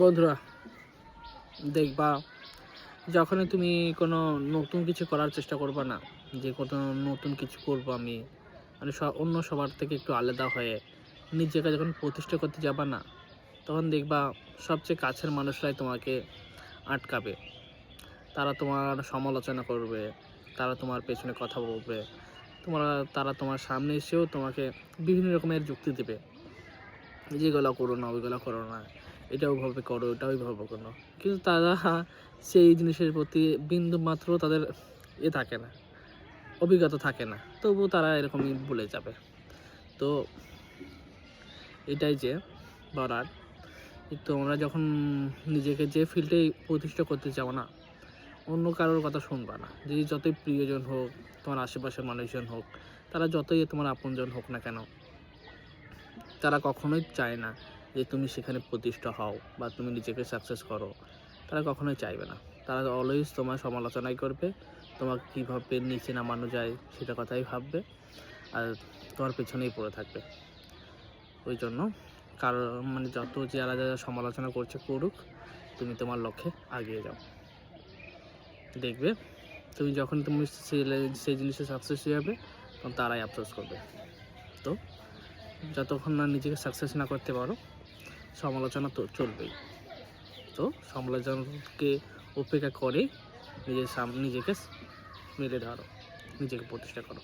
বন্ধুরা, দেখবা যখনই তুমি কোনো নতুন কিছু করার চেষ্টা করবা না, যে কোনো নতুন কিছু করবো আমি, মানে অন্য সবার থেকে একটু আলাদা হয়ে নিজেকে যখন প্রতিষ্ঠা করতে যাবা না, তখন দেখবা সবচেয়ে কাছের মানুষরাই তোমাকে আটকাবে। তারা তোমার সমালোচনা করবে, তারা তোমার পেছনে কথা বলবে, তারা তোমার সামনে এসেও তোমাকে বিভিন্ন রকমের যুক্তি দেবে, যেগুলো করো না, ওইগুলো করো না, এটা ওইভাবে করো, ওটা ওইভাবে করো। কিন্তু তারা সেই জিনিসের প্রতি বিন্দু মাত্র তাদের থাকে না, অভিজ্ঞতা থাকে না, তবুও তারা এরকমই বলে যাবে। তো এটাই যে বলার, তোমরা যখন নিজেকে যে ফিল্ডে প্রতিষ্ঠা করতে চাও না, অন্য কারোর কথা শুনবা না। যদি যতই প্রিয়জন হোক, তোমার আশেপাশের মানুষজন হোক, তারা যতই তোমার আপনজন হোক না কেন, তারা কখনোই চায় না যে তুমি সেখানে প্রতিষ্ঠা হও বা তুমি নিজেকে সাকসেস করো। তারা কখনোই চাইবে না। তারা অলওয়েজ তোমার সমালোচনাই করবে, তোমাকে কীভাবে নিচে নামানো যায় সেটা কথাই ভাববে, আর তোমার পেছনেই পড়ে থাকবে। ওই জন্য মানে যারা যারা সমালোচনা করছে করুক, তুমি তোমার লক্ষ্যে এগিয়ে যাও। দেখবে তুমি যখন তুমি সেই জিনিসে সাকসেস হয়ে যাবে, তখন তারাই আফসোস করবে। তো যতক্ষণ না নিজেকে সাকসেস না করতে পারো, সমালোচনা তো চলবেই। তো সমালোচনাকে উপেক্ষা করে নিজেকে মেলে ধরো, নিজেকে প্রতিষ্ঠা করো।